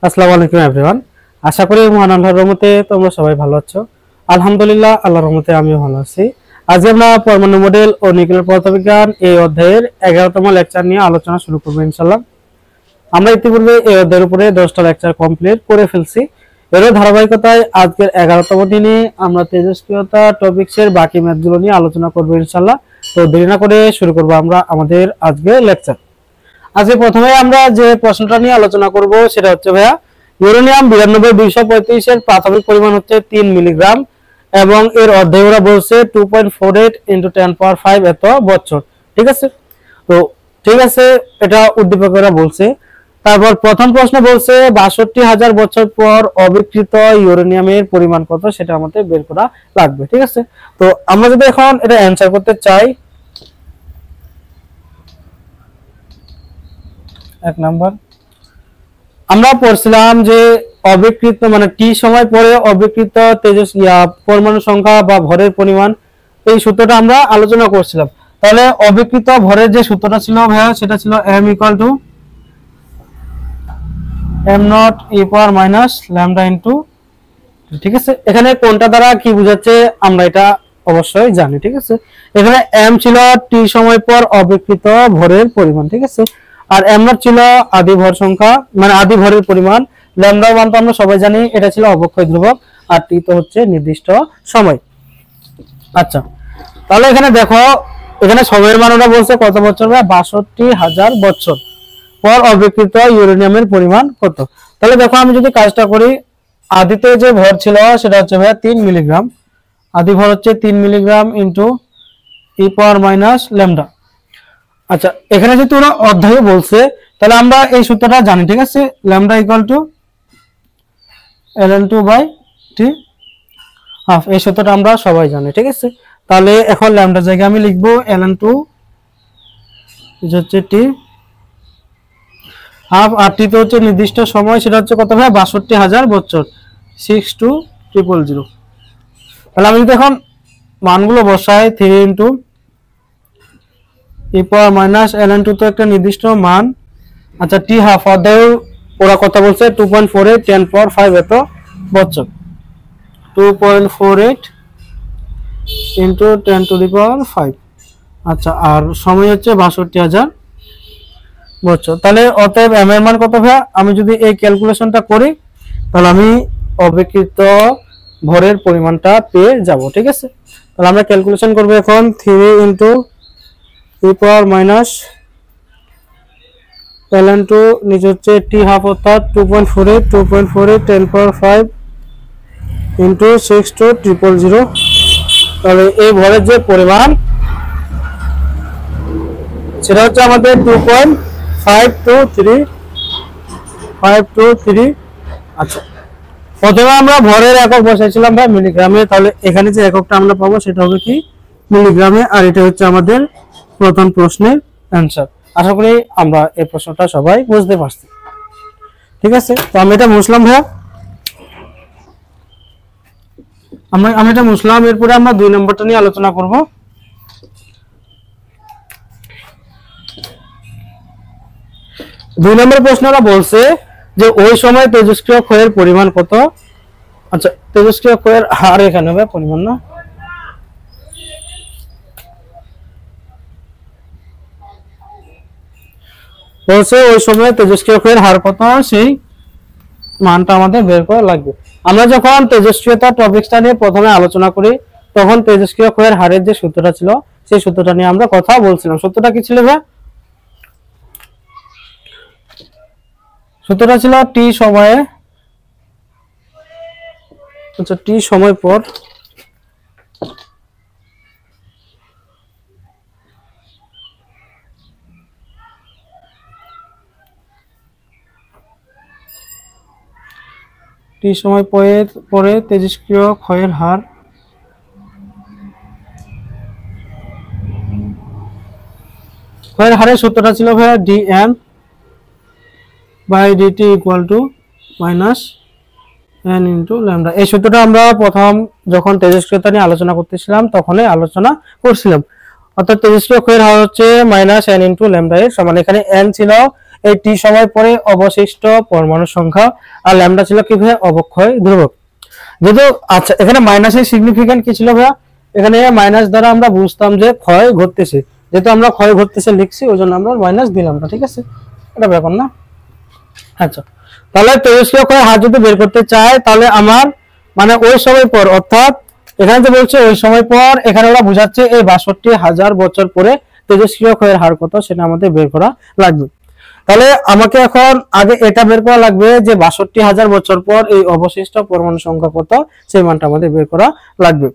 আসসালামু আলাইকুম এভরিওয়ান। আশা করি মহান আল্লাহর রহমতে তোমরা সবাই ভালো আছো। আলহামদুলিল্লাহ, আল্লাহর রহমতে আমিও ভালো আছি। আজ আমরা পরমাণু মডেল ও নিউক্লিয়ার পদার্থবিজ্ঞান এই অধ্যায়ের 11তম লেকচার নিয়ে আলোচনা শুরু করব ইনশাআল্লাহ। আমরা ইতিপূর্বে এই অধ্যায়ের উপরে 10টা লেকচার কমপ্লিট করে ফেলছি। এরও ধারাবাহিকতায় আজকের 11তম দিনে আমরা তেজস্ক্রিয়তা টপিকসের বাকি ম্যাথগুলো নিয়ে আলোচনা করব ইনশাআল্লাহ। তো দেরি না করে শুরু করব আমরা আমাদের আজকের লেকচার। আজকে প্রথমে আমরা যে প্রশ্নটা নিয়ে আলোচনা করব সেটা হচ্ছে ভাইয়া, ইউরেনিয়াম 92-235 এর প্রাথমিক পরিমাণ হচ্ছে 3 মিলিগ্রাম এবং এর অর্ধেক ওরা বলছে 2.48 × 10⁵ এত বছর। ঠিক আছে, তো ঠিক আছে, এটা উদ্দীপকেরা বলছে। তারপর প্রথম প্রশ্ন বলছে ৬২,০০০ বছর পর অবিকৃত ইউরেনিয়ামের পরিমাণ কত, সেটা আমাদের বের করা লাগবে। ঠিক আছে, তো আমরা যদি এখন এটা অ্যানসার করতে চাই, এক নাম্বার আমরা পড়ছিলাম যে অবিকৃত মানে টি সময় পরে অবিকৃত পরমাণু সংখ্যা বা ভরের পরিমাণ, এই সূত্রটা আমরা আলোচনা করছিলাম। তাহলে অবিকৃত ভরের যে সূত্রটা ছিল ভাইয়া, সেটা ছিল m = m0 e⁻ λ × ঠিক আছে, এখানে কোনটা দ্বারা কি বোঝাচ্ছে আমরা এটা অবশ্যই জানি। ঠিক আছে, এখানে m ছিল টি সময় পর অবিকৃত ভরের পরিমাণ। ঠিক আছে, আর m0 ছিল আদি ভর সংখ্যা মানে আদি ভরের পরিমাণ, ল্যামডা মান তো আমরা সবাই জানি এটা ছিল অবক্ষয় ধ্রুবক, আর টি তো হচ্ছে নির্দিষ্ট সময়। আচ্ছা, তাহলে এখানে দেখো, এখানে সময়ের মান ওরা বলছে কত বছর, ৬২,০০০ বছর পর অবিকৃত ইউরেনিয়ামের পরিমাণ কত। তাহলে দেখো আমি যদি কাজটা করি, আদিতে যে ভর ছিল সেটা হচ্ছে ভাইয়া 3 মিলিগ্রাম, আদি ভর হচ্ছে 3 মিলিগ্রাম ইন্টু e⁻ λ। আচ্ছা, এখানে যেহেতু ওরা অধ্যায় বলছে তাহলে আমরা এই সূত্রটা জানি। ঠিক আছে, λ = ln2/t হাফ, এই সূত্রটা আমরা সবাই জানি। ঠিক আছে, তাহলে এখন ল্যামডার জায়গায় আমি লিখবো ln2 হচ্ছে t হাফ, আর টি তো হচ্ছে নির্দিষ্ট সময়, সেটা হচ্ছে কত ভাই, ৬২,০০০ বছর, 62000। তাহলে আমি যদি এখন মানগুলো বসাই, 3 × e⁻ ln2 তো একটা নির্দিষ্ট মান। আচ্ছা, টি হাফ অর্ধেক ওরা কথা বলছে 2.48 10⁵ এত বছর, 2.48 × 10⁵। আচ্ছা, আর সময় হচ্ছে ৬২,০০০ বছর। তাহলে অতএব m এর মান কত ভাই, আমি যদি এই ক্যালকুলেশনটা করি তাহলে আমি অবিকৃত ভরের পরিমাণটা পেয়ে যাব। ঠিক আছে, তাহলে আমরা ক্যালকুলেশন করব এখন 3 × e⁻ ln2 নিচে হচ্ছে টি হাফ অর্থাৎ 2.48 10⁵ × 62000। তাহলে এই ভরের যে পরিমাণ সেটা হচ্ছে আমাদের 2.523। আচ্ছা, প্রথমে আমরা ভরের একক বসাইছিলাম ভাই মিলিগ্রামে, তাহলে এখানে যে এককটা আমরা পাবো সেটা হবে কি মিলিগ্রামে, আর এটা হচ্ছে আমাদের প্রথম প্রশ্নের অ্যানসার। আশা করি আমরা এই প্রশ্নটা সবাই বুঝতে পারছি। ঠিক আছে, তো আমি এটা মুছলাম ভাইয়া, আমি এটা মুছলাম। এরপরে আমরা 2 নম্বরটা নিয়ে আলোচনা করব। দুই নম্বর প্রশ্নটা বলছে যে ওই সময় তেজস্ক্রিয় ক্ষয়ের পরিমাণ কত। আচ্ছা, তেজস্ক্রিয় ক্ষয়ের হার এখানে হবে পরিমাণ না, বলছে ওই সময় তেজস্ক্রিয় ক্ষয়ের হার কত, সেই মানটা আমাদের বের করা লাগবে। আমরা যখন তেজস্ক্রিয়তা টপিকটা নিয়ে প্রথমে আলোচনা করি তখন তেজস্ক্রিয় ক্ষয়ের হারের যে সূত্রটা ছিল সেই সূত্রটা নিয়ে আমরা কথা বলছিলাম। সূত্রটা কি ছিল ভাই, সূত্রটা ছিল টি সময়ে, আচ্ছা টি সময় পর টি সময় পরে তেজস্ক্রিয় ক্ষয়ের হার হারের সূত্রটা ছিল ভাই dm/dt = n × λ। এই সূত্রটা আমরা প্রথম যখন তেজস্ক্রিয়তা নিয়ে আলোচনা করতেছিলাম তখনই আলোচনা করছিলাম। অর্থাৎ তেজস্ক্রিয় ক্ষয়ের হার হচ্ছে -n × λ এর সমান। এখানে n ছিল এই টি সময় পরে অবশিষ্ট পরমাণুর সংখ্যা, আর ল্যামডা ছিল কি ভাইয়া অবক্ষয় ধ্রুবক। যেহেতু আচ্ছা এখানে মাইনাসের সিগনিফিকেন্ট কি ছিল ভাইয়া, এখানে মাইনাস দ্বারা আমরা বুঝতাম যে ক্ষয় ঘটতেছে, যেহেতু আমরা ক্ষয় ঘটতেছে লিখছি ওই জন্য আমরা মাইনাস দিলাম না, ঠিক আছে, এটা ব্যাপার না। আচ্ছা তাহলে তেজস্ক্রিয় ক্ষয়ের হার যদি বের করতে চাই তাহলে আমার মানে ওই সময় পর, অর্থাৎ এখানে যে বলছে ওই সময় পর, এখানে ওরা বোঝাচ্ছে এই ৬২,০০০ বছর পরে তেজস্ক্রিয় ক্ষয়ের হার কত সেটা আমাদের বের করা লাগবে। তাহলে আমাকে এখন আগে এটা বের করা লাগবে যে ৬২,০০০ বছর পর এই অবশিষ্ট পরমাণু সংখ্যা কত, সেই মানটা আমাদের বের করা লাগবে।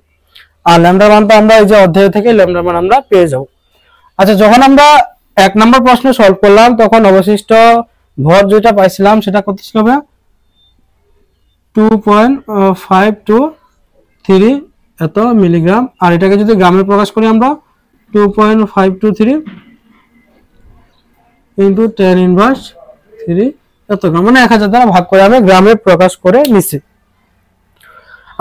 আর ল্যামডার মানটা আমরা এই যে অধ্যায় থেকে ল্যামডার মান আমরা পেয়ে যাব। আচ্ছা যখন আমরা ১ নম্বর প্রশ্ন সলভ করলাম তখন অবশিষ্ট ভর যেটা পাইছিলাম সেটা কত ছিল ভাই, 2.523 এত মিলিগ্রাম, আর এটাকে যদি গ্রামে প্রকাশ করি আমরা 2.523 ইন্টু 10⁻³ এত গ্রাম, মানে ১০০০ দ্বারা ভাগ করে আমি গ্রামে প্রকাশ করে নিচ্ছি।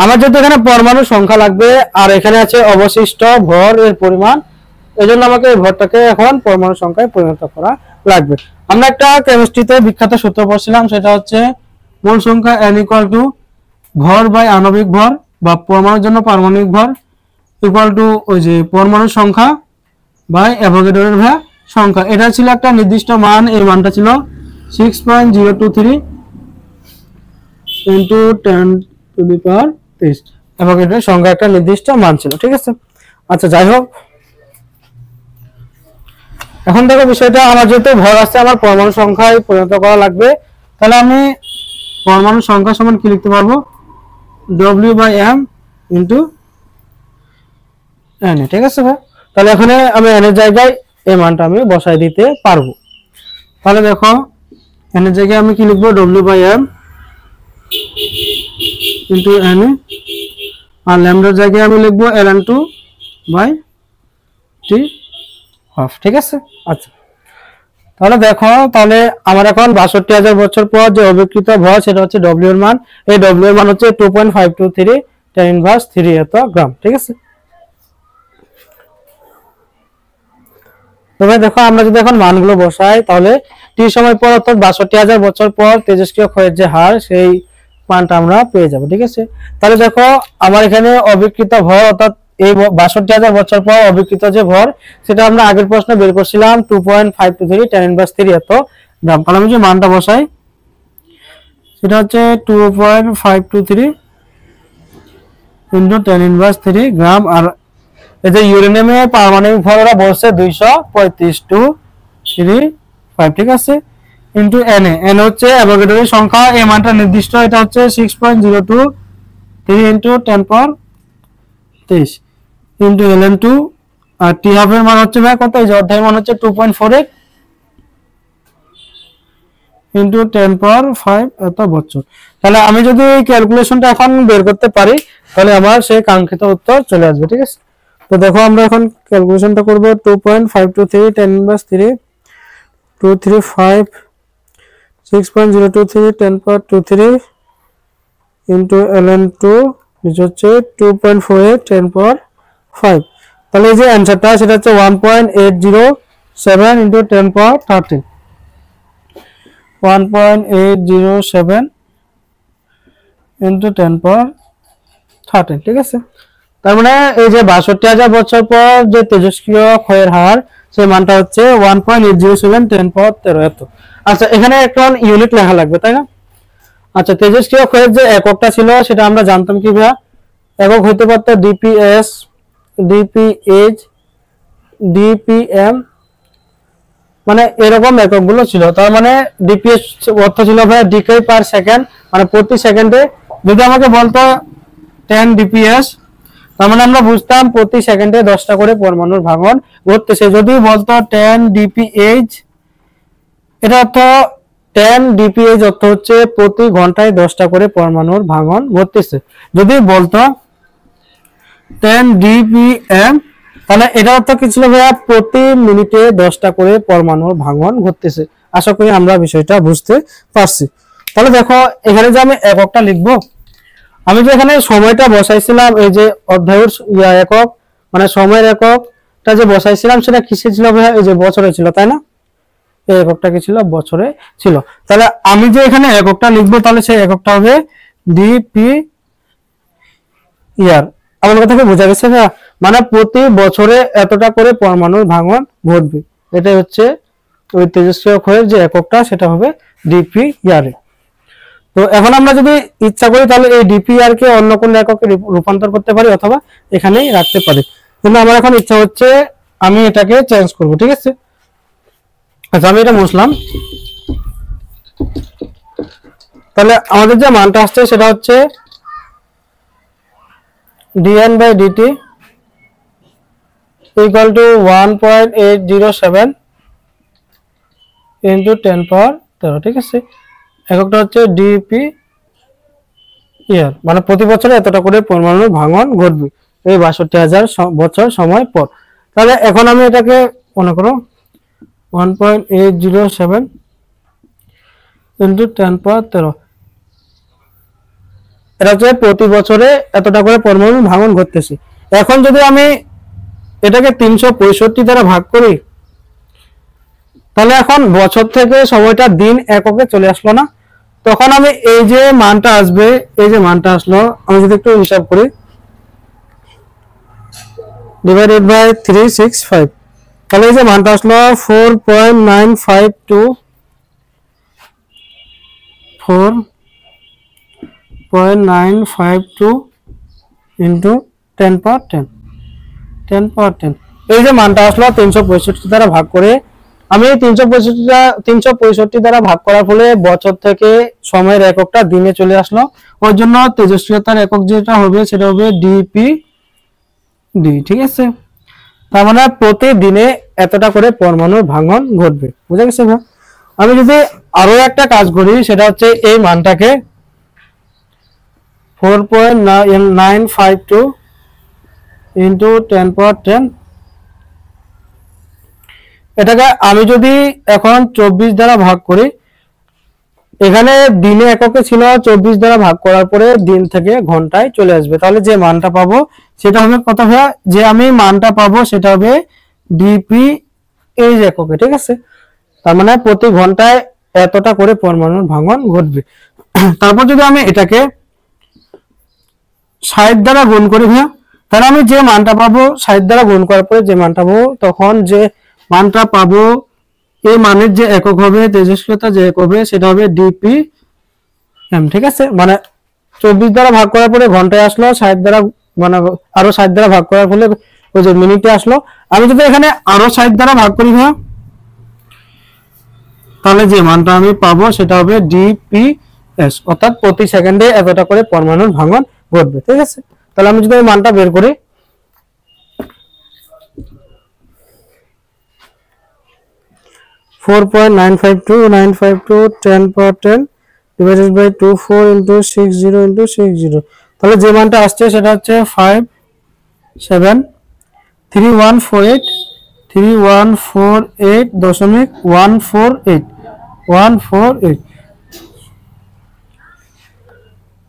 আমার যেহেতু এখানে পরমাণু সংখ্যা লাগবে আর এখানে আছে অবশিষ্ট ভর এর পরিমাণ, এজন্য আমাকে এই ভরটাকে এখন পরমাণু সংখ্যায় পরিণত করা লাগবে। আমরা একটা কেমিস্ট্রিতে বিখ্যাত সূত্র পড়ছিলাম, সেটা হচ্ছে মোল সংখ্যা n = ভর বাই আণবিক ভর বা পরমাণুর জন্য পারমাণবিক ভর ইকুয়াল টু ওই যে পরমাণু সংখ্যা বাই অ্যাভোগাড্রোর সংখ্যা। এটা ছিল একটা নির্দিষ্ট মান, এই মানটা ছিল 6.023 ইন্টু 10⁻23 অ্যাভোগাড্রোর সংখ্যা একটা নির্দিষ্ট মান ছিল, ঠিক আছে। আচ্ছা যাই হোক, এখন দেখো বিষয়টা আমার যেহেতু ভর আছে আমার পরমাণু সংখ্যায় পরিণত করা লাগবে, তাহলে আমি পরমাণু সংখ্যা সমান কি লিখতে পারবো, W/m ইন্টু n, ঠিক আছে ভাই। তাহলে এখানে আমি n এর জায়গায় এই মানটা আমি বসাই দিতে পারবো। তাহলে দেখো n এর জায়গায় আমি কি লিখবো, W/m ইন্টু n, আর ল্যামডার জায়গায় আমি লিখবো ln2/t হাফ, ঠিক আছে। আচ্ছা তাহলে দেখো, তাহলে আমার এখন ৬২,০০০ বছর পর যে অবিকৃত ভর সেটা হচ্ছে W এর মান, এই W এর মান হচ্ছে 2.523 10⁻³ এত গ্রাম, ঠিক আছে। তবে দেখো আমরা যদি এখন মানগুলো বসাই তাহলে টি সময় পর অর্থাৎ ৬২,০০০ বছর পর তেজস্ক্রিয় ক্ষয়ের যে হার সেই মানটা আমরা পেয়ে যাব, ঠিক আছে। তাহলে দেখো আমার এখানে অবিকৃত ভর অর্থাৎ এই ৬২,০০০ বছর পর অবিকৃত যে ভর সেটা আমরা আগের প্রশ্নে বের করছিলাম 2.523 10⁻³ এত গ্রাম। তাহলে আমি যে মানটা বসাই সেটা হচ্ছে 2.523 ইনটু 10⁻³ গ্রাম, আর এই যে ইউরেনিয়ামের পারমাণবিক ভর ওরা বলছে 235, ঠিক আছে, ইনটু n হচ্ছে অ্যাভোগাড্রোর সংখ্যা, এই মানটা নির্দিষ্ট, এটা হচ্ছে 6.023 ইনটু 10⁻23 ইনটু ln2, আর টি হাফ এর মান হচ্ছে ভাই কত, এই যে অধ্যায়ের মান হচ্ছে 2.48 ইনটু 10⁻5 এত বছর। তাহলে আমি যদি এই ক্যালকুলেশনটা এখন বের করতে পারি তাহলে আমার সেই কাঙ্ক্ষিত উত্তর চলে আসবে, ঠিক আছে। তো দেখো আমরা এখন ক্যালকুলেশনটা করব, 2.523 10⁻³ 235 6.023 10⁻23 ইনটু ln2 হচ্ছে 2.48 10⁻5। তাহলে এই যে অ্যানসারটা সেটা হচ্ছে 1.807 ইনটু 10⁻13 1.807 ইনটু 10⁻13, ঠিক আছে। তার মানে এই যে ৬২,০০০ বছর পর যে তেজস্ক্রিয় ক্ষয়ের হার সেই মানটা হচ্ছে 1.807 10⁻13 এত। আচ্ছা এখানে একটা ইউনিট লেখা লাগবে, তাই না? আচ্ছা তেজস্ক্রিয় ক্ষয়ের যে এককটা ছিল সেটা আমরা জানতাম কি ভাইয়া, একক হতে পারত ডিপিএস, ডিপিএইচ, ডিপিএম, মানে এরকম এককগুলো ছিল। তার মানে ডিপিএস অর্থ ছিল ভাইয়া ডিকে পার সেকেন্ড, মানে প্রতি সেকেন্ডে। যদি আমাকে বলতো 10 ডিপিএস, তার মানে আমরা বুঝতাম প্রতি সেকেন্ডে 10টা করে পরমাণুর ভাঙন ঘটতেছে। যদি বলতো 10 ডিপিএইচ, এটা অর্থ 10 ডিপিএইচ অর্থ হচ্ছে প্রতি ঘন্টায় 10টা করে পরমাণুর ভাঙন ঘটতেছে। যদি বলতো 10 ডিপিএম, তাহলে এটা অর্থ কি ছিল ভাইয়া, প্রতি মিনিটে 10টা করে পরমাণুর ভাঙন ঘটতেছে। আশা করি আমরা বিষয়টা বুঝতে পারছি। তাহলে দেখো এখানে যে আমি এককটা লিখবো, আমি যে এখানে সময়টা বসাইছিলাম, এই যে অধ্যায়ের একক মানে সময়ের এককটা যে বসাইছিলাম সেটা কিসে ছিল ভাইয়া, এই যে বছরে ছিল, তাই না? এই এককটা কি ছিল, বছরে ছিল। তাহলে আমি যে এখানে এককটা লিখবো তাহলে সেই এককটা হবে ডিপি ইয়ার। আমার কথা কি বোঝা গেছে না? মানে প্রতি বছরে এতটা করে পরমাণুর ভাঙন ঘটবে, এটাই হচ্ছে ওই তেজস্ক্রিয় ক্ষয়ের যে এককটা, সেটা হবে ডিপি ইয়ারে। তো এখন আমরা যদি ইচ্ছা করি তাহলে এই ডিপিআর কে অন্য কোন এককে রূপান্তর করতে পারি অথবা এখানেই রাখতে পারি, কিন্তু আমার এখন ইচ্ছা হচ্ছে আমি এটাকে চেঞ্জ করব। ঠিক আছে, আচ্ছা আমি এটা মুছলাম। তাহলে আমাদের যে মানটা আসছে সেটা হচ্ছে dn/dt equal to 1.807 into 10^13। ঠিক আছে, এককটা হচ্ছে ডিপি ইয়ার, মানে প্রতি বছরে এতটা করে পরমাণুর ভাঙন ঘটবে এই ৬২,০০০ বছর সময় পর। তাহলে এখন আমি এটাকে মনে করো 1.807 into 10^13, এটা হচ্ছে প্রতি বছরে এতটা করে পরমাণু ভাঙন ঘটতেছে। এখন যদি আমি এটাকে 365 দ্বারা ভাগ করি তাহলে এখন বছর থেকে সময়টা দিন এককে চলে আসলো না? তখন আমি এই যে মানটা আসবে, এই যে মানটা আসলো, আমি যদি একটু হিসাব করি, ডিভাইডেড বাই 365, তাহলে এই যে মানটা আসলো 4.952 into 10^10, এই যে মানটা আসলো 365 দ্বারা ভাগ করে, আমি 365 দ্বারা ভাগ করার ফলে বছর থেকে সময়ের এককটা দিনে চলে আসলো। ওর জন্য তেজস্ক্রিয়তার একক যেটা হবে সেটা হবে ডিপি ডি। ঠিক আছে, তার মানে প্রতিদিনে এতটা করে পরমাণুর ভাঙন ঘটবে। বুঝা গেছে ভাই? আমি যদি আরো একটা কাজ করি, সেটা হচ্ছে এই মানটাকে 4.952 into 10^10, এটাকে আমি যদি এখন 24 দ্বারা ভাগ করি, এখানে দিনে এককে ছিল, 24 দ্বারা ভাগ করার পরে দিন থেকে ঘন্টায় চলে আসবে। তাহলে যে মানটা পাবো সেটা হবে কত ভাইয়া? যে আমি মানটা পাবো সেটা হবে ডিপি এই এককে। ঠিক আছে, তার মানে প্রতি ঘন্টায় এতটা করে পরমাণুর ভাঙন ঘটবে। তারপর যদি আমি এটাকে 60 দ্বারা গুণ করি ভাইয়া, তাহলে আমি যে মানটা পাবো 60 দ্বারা গুণ করার পরে যে মানটা পাবো, তখন যে মানটা পাবো এই মানের যে একক হবে, তেজস্ক্রিয়তা যে একক হবে, সেটা হবে ডিপি এম। ঠিক আছে, মানে 24 দ্বারা ভাগ করার পরে ঘন্টায় আসলো, 60 দ্বারা মানে আরো 60 দ্বারা ভাগ করার ফলে ওই যে মিনিটে আসলো। আমি যদি এখানে আরো 60 দ্বারা ভাগ করি ভাইয়া, তাহলে যে মানটা আমি পাবো সেটা হবে ডিপিএস, অর্থাৎ প্রতি সেকেন্ডে এতটা করে পরমাণুর ভাঙন ঘটবে। ঠিক আছে, তাহলে আমি যদি মানটা বের করি, 4.952 10^10 divided by 24 into 60 into 60, তাহলে যে মানটা আসছে সেটা হচ্ছে 573,148.148,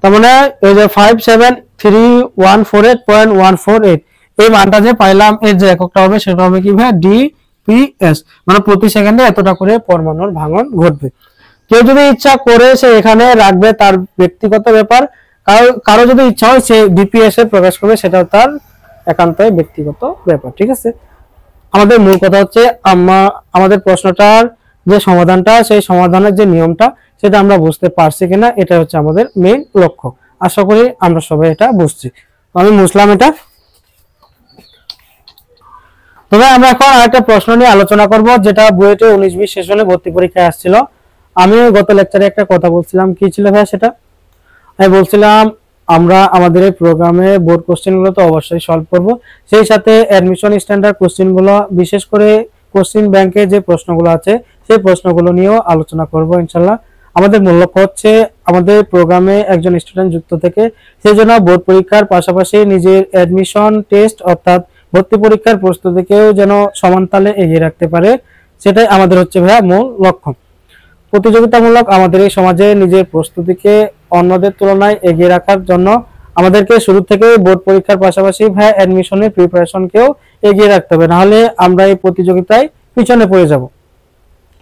তার মানে এই যে 573,148.148, এই মানটা যে পাইলাম এর যে এককটা হবে সেটা হবে কি ভাই? ডিপিএস, মানে প্রতি সেকেন্ডে এতটা করে পরমাণুর ভাঙন ঘটবে। কেউ যদি ইচ্ছা করে সে এখানে রাখবে, তার ব্যক্তিগত ব্যাপার। কারো যদি ইচ্ছা হয় সে ডিপিএস এ প্রকাশ করবে, সেটা তার একান্তই ব্যক্তিগত ব্যাপার। ঠিক আছে, আমাদের মূল কথা হচ্ছে আমাদের প্রশ্নটার যে সমাধানটা, সেই সমাধানের যে নিয়মটা সেটা আমরা বুঝতে পারছি কিনা, এটা হচ্ছে আমাদের মেইন লক্ষ্য। আশা করি আমরা সবাই এটা বুঝছি। আমি মুসলাম এটা। তবে আমরা এখন আরেকটা প্রশ্ন নিয়ে আলোচনা করব, যেটা বুয়েটে 19-20 সেশনে ভর্তি পরীক্ষায় আসছিল। আমি গত লেকচারে একটা কথা বলছিলাম, কি ছিল ভাই সেটা? আমি বলছিলাম আমরা আমাদের এই প্রোগ্রামে বোর্ড কোশ্চেনগুলো তো অবশ্যই সলভ করব, সেই সাথে অ্যাডমিশন স্ট্যান্ডার্ড কোশ্চেনগুলো, বিশেষ করে কোশ্চেন ব্যাংকে যে প্রশ্নগুলো আছে সেই প্রশ্নগুলো নিয়েও আলোচনা করব ইনশাআল্লাহ। আমাদের মূল লক্ষ্য হচ্ছে আমাদের প্রোগ্রামে একজন স্টুডেন্ট যুক্ত থেকে সেই জন্য বোর্ড পরীক্ষার পাশাপাশি নিজের অ্যাডমিশন টেস্ট অর্থাৎ ভর্তি পরীক্ষার প্রস্তুতিকেও যেন সমান তালে এগিয়ে রাখতে পারে, সেটাই আমাদের হচ্ছে ভাইয়া মূল লক্ষ্য। প্রতিযোগিতামূলক আমাদের এই সমাজে নিজের প্রস্তুতিকে অন্যদের তুলনায় এগিয়ে রাখার জন্য আমাদেরকে শুরু থেকে বোর্ড পরীক্ষার পাশাপাশি ভাইয়া অ্যাডমিশনের প্রিপারেশনকেও এগিয়ে রাখতে হবে, নাহলে আমরা এই প্রতিযোগিতায় পিছনে পড়ে যাব।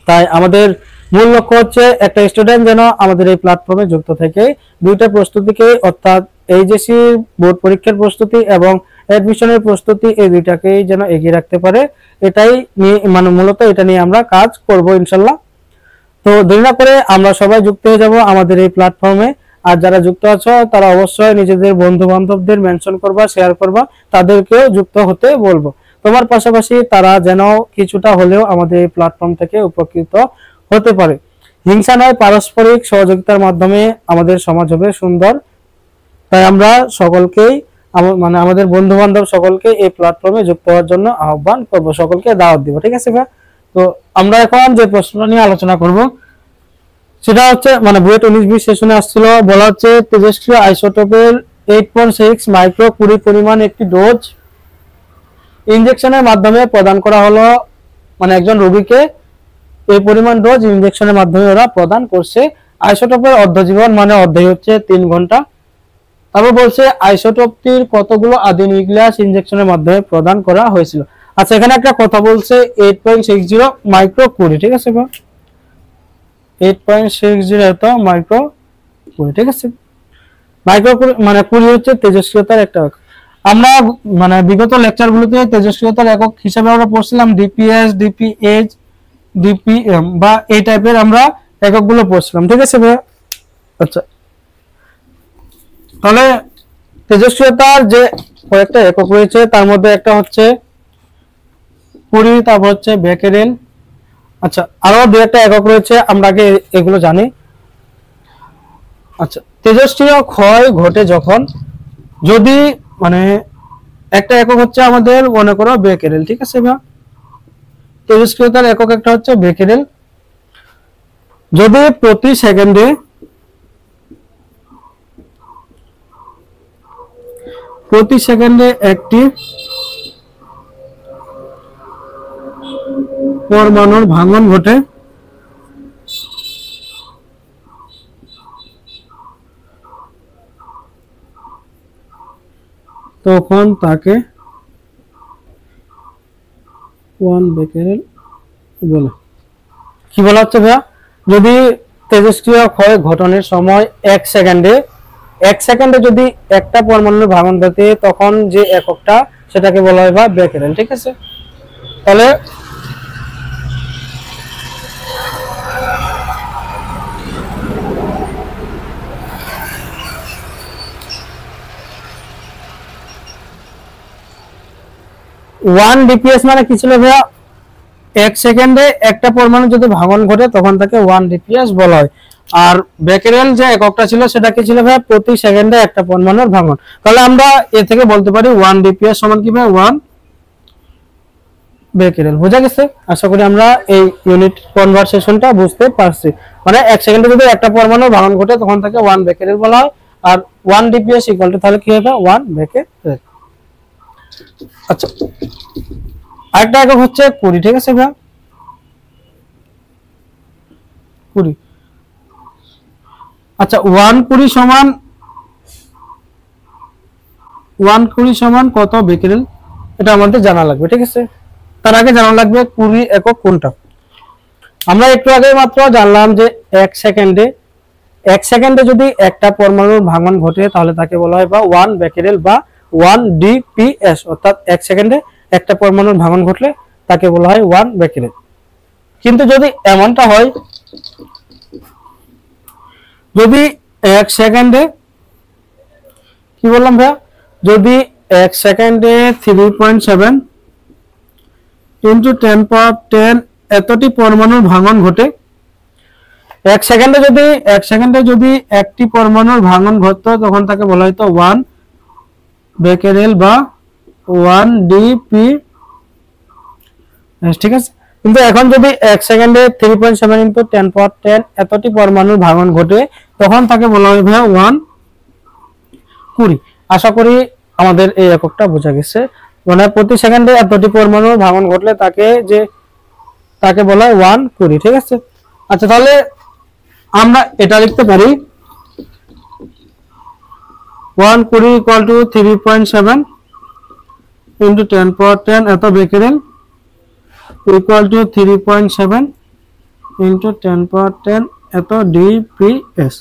তাই আমাদের মূল লক্ষ্য হচ্ছে একটা স্টুডেন্ট যেন আমাদের এই প্ল্যাটফর্মে যুক্ত থেকে দুইটা প্রস্তুতিকে, অর্থাৎ এইচএসসি বোর্ড পরীক্ষার প্রস্তুতি এবং অ্যাডমিশনের প্রস্তুতি, এই দুইটাকেই যেন এগিয়ে রাখতে পারে। এটাই নিয়ে মানে মূলত এটা নিয়ে আমরা কাজ করব ইনশাল্লাহ। তো দেরি না করে আমরা সবাই যুক্ত হয়ে যাব আমাদের এই প্ল্যাটফর্মে। আর যারা যুক্ত আছো তারা অবশ্যই নিজেদের বন্ধু বান্ধবদের মেনশন করবা, শেয়ার করবা, তাদেরকেও যুক্ত হতে বলবো। তোমার পাশাপাশি তারা যেন কিছুটা হলেও আমাদের এই প্ল্যাটফর্ম থেকে উপকৃত হতে পারে। হিংসা নয়, পারস্পরিক সহযোগিতার মাধ্যমে আমাদের সমাজ হবে সুন্দর। তাই আমরা সকলকেই মানে আমাদের বন্ধু বান্ধব সকলকে এই প্ল্যাটফর্মে যুক্ত হওয়ার জন্য আহ্বান করব, সকলকে দাওয়াত দিব। ঠিক আছে ভাই? তো আমরা এখন যে প্রশ্নটা নিয়ে আলোচনা করব সেটা হচ্ছে মানে বুয়েট 19-20 সেশনে আসছিল, বলা হচ্ছে তেজস্ক্রিয় আইসোটোপের 8.6 মাইক্রো কুড়ি পরিমাণ একটি ডোজ ইনজেকশনের মাধ্যমে প্রদান করা হলো। মানে একজন রোগীকে এই পরিমাণ ডোজ ইনজেকশনের মাধ্যমে ওরা প্রদান করছে। আইসোটোপের অর্ধজীবন মানে অর্ধেক হচ্ছে 3 ঘন্টা। তারপর বলছে আইসোটোপটির কতগুলো আদি নিউক্লিয়াস ইনজেকশনের মাধ্যমে প্রদান করা হয়েছিল। আচ্ছা, এখানে একটা কথা বলছে 8.60 মাইক্রো কুড়ি। ঠিক আছে, 8.60 এত মাইক্রো কুড়ি। ঠিক আছে, মাইক্রো মানে কুড়ি হচ্ছে তেজস্ক্রিয়তার একটা একক। আমরা মানে বিগত লেকচারগুলোতে তেজস্ক্রিয়তার একক হিসাবে আমরা পড়ছিলাম ডিপিএস, ডিপিএইচ, ডিপিএম বা এই টাইপের আমরা এককগুলো পড়ছিলাম। ঠিক আছে ভাই? আচ্ছা, তাহলে তেজস্ক্রিয়তার যে কয়েকটা একক রয়েছে তার মধ্যে একটা হচ্ছে কুড়ি, তারপর হচ্ছে বেকেরেল। আচ্ছা, আরো দু একটা একক রয়েছে, আমরা আগে এগুলো জানি। আচ্ছা, তেজস্ক্রিয় ক্ষয় ঘটে যখন, যদি মানে একটা একক হচ্ছে আমাদের মনে করো বেকেরেল। ঠিক আছে ভাই? তেজস্ক্রিয়তার একক একটা হচ্ছে বেকেরেল। যদি প্রতি সেকেন্ডে একটি পরমাণুর ভাঙন ঘটে, তখন তাকে 1 বেকেরেল বলে। কি বলা হচ্ছে ভাইয়া? যদি তেজস্ক্রিয় ক্ষয় ঘটনের সময় 1 সেকেন্ডে যদি একটা পরমাণুর ভাঙন ঘটে, তখন যে এককটা সেটাকে বলা হয় বেকেরেল। ঠিক আছে, তাহলে ওয়ান ডিপিএস মানে কি ছিল ভাইয়া? 1 সেকেন্ডে একটা পরমাণু যদি ভাঙন ঘটে তখন তাকে 1 ডিপিএস বলা হয়। আর বেকেরেল যে এককটা ছিল সেটা কি ছিল ভাইয়া? প্রতি সেকেন্ডে একটা পরমাণুর ভাঙন। তাহলে আমরা এ থেকে বলতে পারি 1 ডিপিএস সমান কি ভাই? 1 বেকেরেল। বোঝা গেছে? আশা করি আমরা এই ইউনিট কনভারসেশনটা বুঝতে পারছি। মানে 1 সেকেন্ডে যদি একটা পরমাণু ভাঙন ঘটে তখন তাকে 1 বেকেরেল বলা হয়। আর 1 ডিপিএস ইকুয়াল টু তাহলে কি হবে? 1 বেকেরেল। আচ্ছা, আরেকটা একক হচ্ছে কুড়ি। ঠিক আছে ভাই? কুড়ি। আচ্ছা, 1 কুড়ি সমান কত বেকেরেল, এটা আমাদের জানা লাগবে। ঠিক আছে, তার আগে জানা লাগবে কুড়ি একক কোনটা। আমরা একটু আগে মাত্র জানলাম যে 1 সেকেন্ডে যদি একটা পরমাণুর ভাঙন ঘটে তাহলে তাকে বলা হয় 1 বেকেরেল বা 1 ডিপিএস, অর্থাৎ 1 সেকেন্ডে একটা পরমাণুর ভাঙন ঘটলে তাকে বলা হয় 1 বেকেরেল। কিন্তু যদি এমনটা হয়, যদি 1 সেকেন্ডে কি বললাম ভাইয়া? যদি 1 সেকেন্ডে 3.7 × 10⁻10 এতটি পরমাণুর ভাঙন ঘটে, 1 সেকেন্ডে যদি একটি পরমাণুর ভাঙন ঘটতো তখন তাকে বলা হতো 1 বেকেরেল বা 1 ডিপি। ঠিক আছে, কিন্তু এখন যদি 1 সেকেন্ডে 3.7 × 10⁻10 এতটি পরমাণুর ভাঙন ঘটে তখন তাকে বলা হয় ভাইয়া 1 কুড়ি। আশা করি আমাদের এই এককটা বোঝা গেছে। মানে প্রতি সেকেন্ডে এতটি পরমাণুর ভাঙন ঘটলে তাকে বলা হয় 1 কুড়ি। ঠিক আছে, আচ্ছা তাহলে আমরা এটা লিখতে পারি 1 কুড়ি ইকুয়াল টু 3.7 × 10⁻10 এত বেকেরেল ইকুয়াল টু 3.7 ইন্টু 10 পাওয়ার 10 এত ডিপিএস।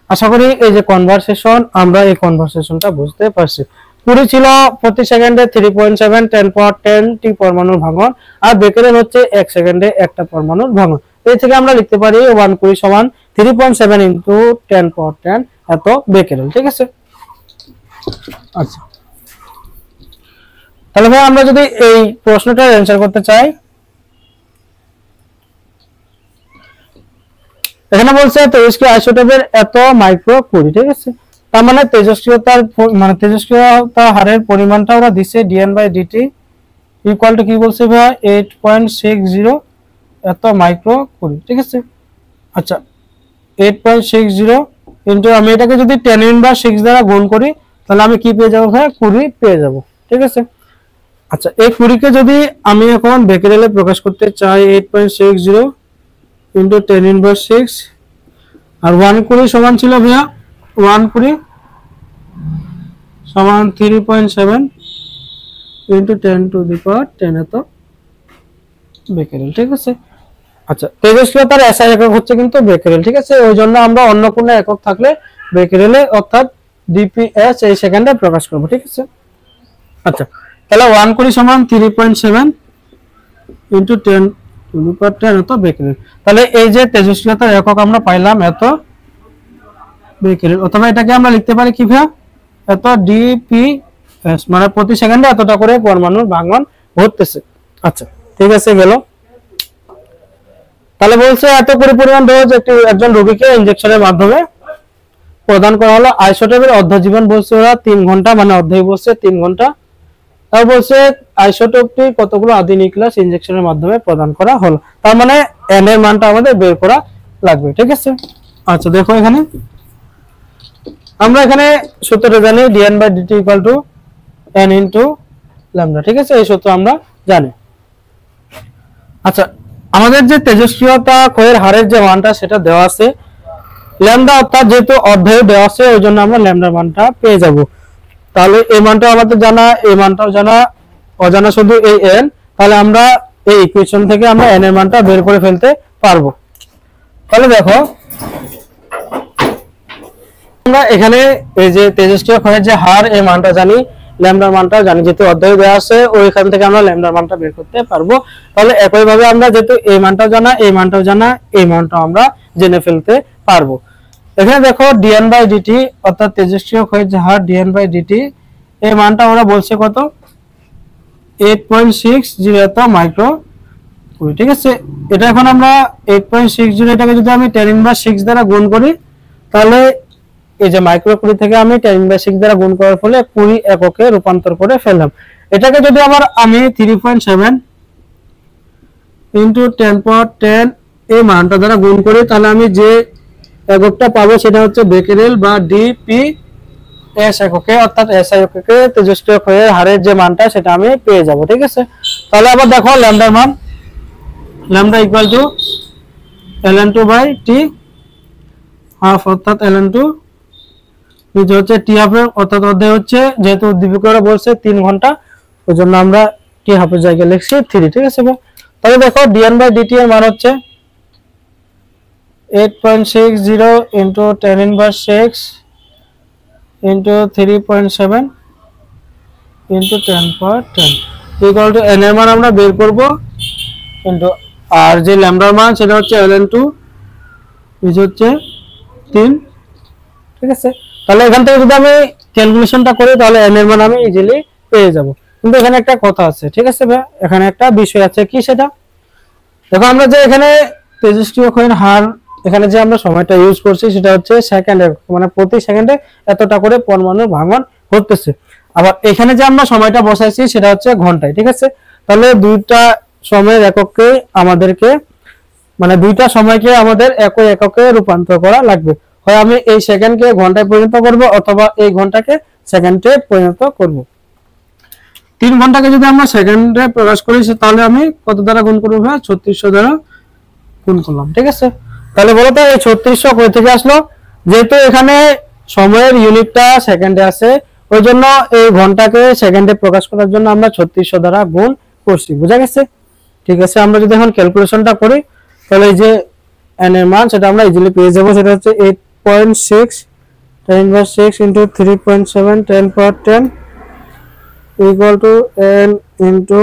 আশা করি এই যে কনভারসেশন, আমরা এই কনভারসেশনটা বুঝতে পারছি। কুড়ি ছিল প্রতি সেকেন্ডে 3.7 10 পাওয়ার 10 টি পরমাণুর ভাঙন, আর বেকেরেল হচ্ছে 1 সেকেন্ডে একটা পরমাণুর ভাঙন। এই থেকে আমরা লিখতে পারি 1 কুড়ি সমান 3.7 ইন্টু 10 পাওয়ার 10 এত বেকেরেল। ঠিক আছে, আচ্ছা তাহলে ভাই আমরা যদি এই প্রশ্নটার অ্যানসার করতে চাই, এখানে বলছে তেজস্ক্রিয় আইসোটোপের এত মাইক্রো কুড়ি। ঠিক আছে, তার মানে তেজস্ক্রিয়তা হারের পরিমাণটা ওরা দিচ্ছে dN/dt ইকুয়াল টু কি বলছে ভাই 8.60 এত মাইক্রো কুড়ি। ঠিক আছে, আচ্ছা 8.60 ইনটু আমি এটাকে যদি 10⁻6 দ্বারা গুণ করি তাহলে আমি কি পেয়ে যাব ভাই 20 পেয়ে যাব। ঠিক আছে, আচ্ছা এই 20 কে যদি আমি এখন বেকেরেলে প্রকাশ করতে চাই 8.60 ইনটু 10⁻6 আর 1 সমান ছিল ভাইয়া 1 সমান 3.7 ইনটু 10 টু দি পাওয়ার 10 এত বেকেরেল। ঠিক আছে, আচ্ছা তেজস্ক্রিয়তার এসআই একক হচ্ছে কিন্তু বেকেরেল। ঠিক আছে, ওই জন্য আমরা অন্য কোনো একক থাকলে বেকেরেলে অর্থাৎ ডিপিএস এই সেকেন্ডে প্রকাশ করব। ঠিক আছে, আচ্ছা তাহলে 1 সমান 3.7 ইনটু 10 টু দি পাওয়ার 10 এত বেকেরেল। তাহলে এই যে তেজস্ক্রিয়তার একক আমরা পাইলাম এত বেকেরেল, অথবা এটাকে আমরা লিখতে পারি কি ভাই এত ডিপিএস, মানে প্রতি সেকেন্ডে এতটা করে পরমাণুর ভাঙন ঘটতেছে। আচ্ছা ঠিক আছে গেল। তাহলে বলছে এত পরিমাণ ডোজ একজন রোগীকে ইনজেকশনের মাধ্যমে প্রদান করা হলো। আইসোটোপের অর্ধজীবন বলছে ওরা 3 ঘন্টা, মানে অর্ধই বলছে 3 ঘন্টা। তার বলছে আইসোটোপটি কতগুলো আদি নিউক্লিয়াস ইনজেকশনের মাধ্যমে প্রদান করা হলো, তার মানে n এর মানটা আমাদের বের করা লাগবে। ঠিক আছে, আচ্ছা দেখো এখানে আমরা এখানে সূত্রটা জানি dN/dt equal to n into lambda. ঠিক আছে, এই সূত্র আমরা জানি। আচ্ছা আমাদের যে তেজস্ক্রিয়তা ক্ষয়ের হারের যে মানটা সেটা দেওয়া আছে ল্যামডা, অর্থাৎ যেহেতু অর্ধেয় দেওয়া আছে ওই জন্য আমরা ল্যামডার মানটা পেয়ে যাব। তাহলে এই মানটা আমাদের জানা, এই মানটাও জানা, অজানা শুধু এই n। তাহলে আমরা এই ইকুয়েশন থেকে আমরা n এর মানটা বের করে ফেলতে পারবো। তাহলে দেখো আমরা এখানে এই যে তেজস্ক্রিয় ক্ষয়ের যে হার এই মানটা জানি, ল্যামডার মানটা জানি, যেহেতু অধ্যায় দেওয়া আছে ওইখান থেকে আমরা ল্যামডার মানটা বের করতে পারবো। তাহলে একই ভাবে আমরা যেহেতু এই মানটাও জানা, এই মানটাও জানা, এই মানটাও আমরা জেনে ফেলতে পারবো। এখানে দেখো dN/dt অর্থাৎ তেজস্ক্রিয় ক্ষয়ের যে হার dN/dt এই মানটা আমরা বলছে কত 8.60 এত মাইক্রো কুড়ি। ঠিক আছে, এটা এখন আমরা 8.60 এটাকে যদি আমি 10⁻6 দ্বারা গুণ করি তাহলে এই যে মাইক্রো কুড়ি থেকে আমি 10⁻6 দ্বারা গুণ করার ফলে 20 এককে রূপান্তর করে ফেললাম। এটাকে যদি আবার আমি 3.7 ইনটু 10 পাওয়ার 10 এই মানটা দ্বারা গুণ করি তাহলে আমি যে এককটা পাবো সেটা হচ্ছে বেকেরেল বা ডিপিএস এককে, অর্থাৎ এসআই এককে তেজস্ক্রিয় ক্ষয়ের হারের যে মানটা সেটা আমি পেয়ে যাব। ঠিক আছে, তাহলে আবার দেখো ল্যামডার মান, lambda equal to ln2/t half, অর্থাৎ ln2 নিচে হচ্ছে টি হাফের, অর্থাৎ অর্ধেক হচ্ছে, যেহেতু উদ্দীপকরা বলছে 3 ঘন্টা ওই জন্য আমরা টি হাফের জায়গায় লিখছি 3। ঠিক আছে, তাহলে দেখো dN/dt এর মান হচ্ছে 8.60 into 10⁻6 into 3.7 into 10 power 10 equal to n এর মান আমরা বের করব ইনটু, আর যে ল্যামডার মান সেটা হচ্ছে ln2 নিচে হচ্ছে 3। ঠিক আছে, তাহলে এখান থেকে যদি আমি ক্যালকুলেশনটা করি তাহলে n এর মান আমি ইজিলি পেয়ে যাব। কিন্তু এখানে একটা কথা আছে। ঠিক আছে ভাই, এখানে একটা বিষয় আছে, কি সেটা দেখো, আমরা যে এখানে তেজস্ক্রিয় ক্ষয়ের হার এখানে যে আমরা সময়টা ইউজ করছি সেটা হচ্ছে সেকেন্ড, মানে প্রতি সেকেন্ডে এতটা করে পরমাণুর ভাঙন ঘটতেছে। আবার এখানে যে আমরা সময়টা বসাইছি সেটা হচ্ছে ঘন্টায়। ঠিক আছে, তাহলে দুইটা সময়ের এককে আমাদেরকে, মানে দুইটা সময়কে আমাদের একই এককে রূপান্তর করা লাগবে। হয় আমি এই সেকেন্ডকে ঘন্টায় পরিণত করব অথবা এই ঘন্টাকে সেকেন্ডে পরিণত করব। 3 ঘন্টাকে যদি আমরা সেকেন্ডে প্রকাশ করি তাহলে আমি কত দ্বারা গুণ করব ভাই 3600 দ্বারা গুণ করলাম। ঠিক আছে, তাহলে বলো তো এই 3600 কই থেকে আসলো? যেহেতু এখানে সময়ের ইউনিটটা সেকেন্ডে আছে ওই জন্য এই ঘন্টাকে সেকেন্ডে প্রকাশ করার জন্য আমরা 3600 দ্বারা গুণ করছি। বুঝা গেছে? ঠিক আছে, আমরা যদি এখন ক্যালকুলেশনটা করি তাহলে এই যে n এর মান সেটা আমরা ইজিলি পেয়ে যাব। সেটা হচ্ছে 8.6 10/6 into 3.7 10 power 10 equal to n into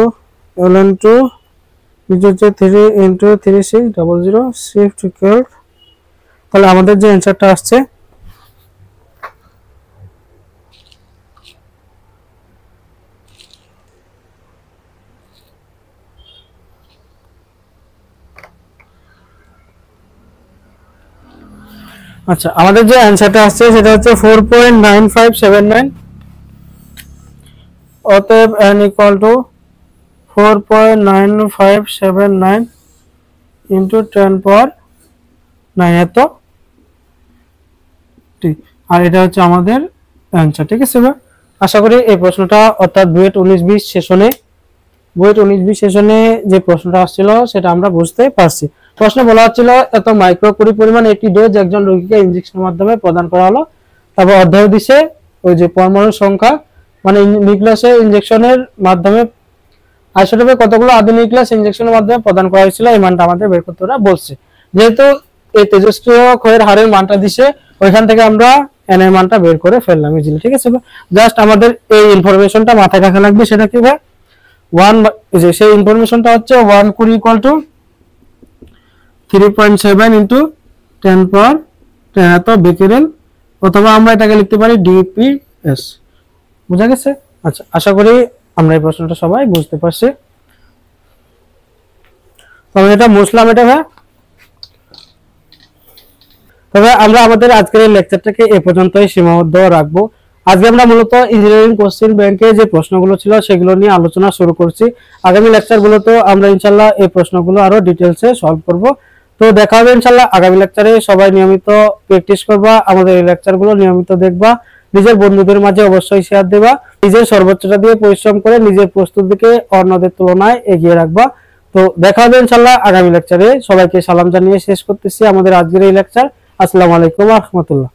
ln2 which হচ্ছে 3 into 3600 shift equal। তাহলে আমাদের যে অ্যানসারটা আসছে আচ্ছা, আমাদের যে অ্যানসারটা আসছে সেটা হচ্ছে 4.9579। অতএব n equal to 4.9579 into 10 power 9 এত ঠিক। আর এটা হচ্ছে আমাদের অ্যানসার, ঠিক আছে? আশা করি এই প্রশ্নটা অর্থাৎ বুয়েট 19-20 সেশনে যে প্রশ্নটা আসছিল সেটা আমরা বুঝতে পারছি। প্রশ্নে বলা হচ্ছিল এত মাইক্রোকুরি পরিমাণ একটি ডোজ একজন রোগীকে ইনজেকশনের মাধ্যমে প্রদান করা হলো। তারপর অধ্যায় দিছে ওই যে পরমাণুর সংখ্যা মানে নিউক্লিয়াসে ইনজেকশনের মাধ্যমে আইসোটোপে কতগুলো আদি নিউক্লিয়াস ইনজেকশনের মাধ্যমে প্রদান করা হয়েছিল এই মানটা আমাদের বের করতে ওরা বলছে। যেহেতু এই তেজস্ক্রিয় ক্ষয়ের হারের মানটা দিছে ওইখান থেকে আমরা n এর মানটা বের করে ফেললাম ইজিলি, ঠিক আছে? জাস্ট আমাদের এই ইনফরমেশনটা মাথায় রাখা লাগবে। সেটা কি ভাই 1 যে সেই ইনফরমেশনটা হচ্ছে 1 কুড়ি ইকুয়াল টু 3.7 into 10 power 10 এত বেকেরেল, অথবা আমরা এটাকে লিখতে পারি ডিপিএস। বুঝা গেছে? আচ্ছা, আশা করি আমরা এই প্রশ্নটা সবাই বুঝতে পারছি। তবে এটা মুসলাম এটা ভাই। তবে আমরা আমাদের আজকের এই লেকচারটাকে এ পর্যন্তই সীমাবদ্ধ রাখবো। আজকে আমরা মূলত ইঞ্জিনিয়ারিং কোশ্চেন ব্যাংকে যে প্রশ্নগুলো ছিল সেগুলো নিয়ে আলোচনা শুরু করছি। আগামী লেকচারগুলোতে আমরা ইনশাআল্লাহ এই প্রশ্নগুলো আরো ডিটেইলসে সলভ করব। তো দেখা হবে ইনশাআল্লাহ আগামী লেকচারে। সবাই নিয়মিত প্র্যাকটিস করবা, আমাদের এই লেকচারগুলো নিয়মিত দেখবা, নিজের বন্ধুদের মাঝে অবশ্যই শেয়ার দেবা, নিজের সর্বোচ্চটা দিয়ে পরিশ্রম করে নিজের প্রস্তুতিকে অন্যদের তুলনায় এগিয়ে রাখবা। তো দেখা হবে ইনশাআল্লাহ আগামী লেকচারে। সবাইকে সালাম জানিয়ে শেষ করতেছি আমাদের আজকের এই লেকচার। আসসালামু আলাইকুম ওয়া রাহমাতুল্লাহ।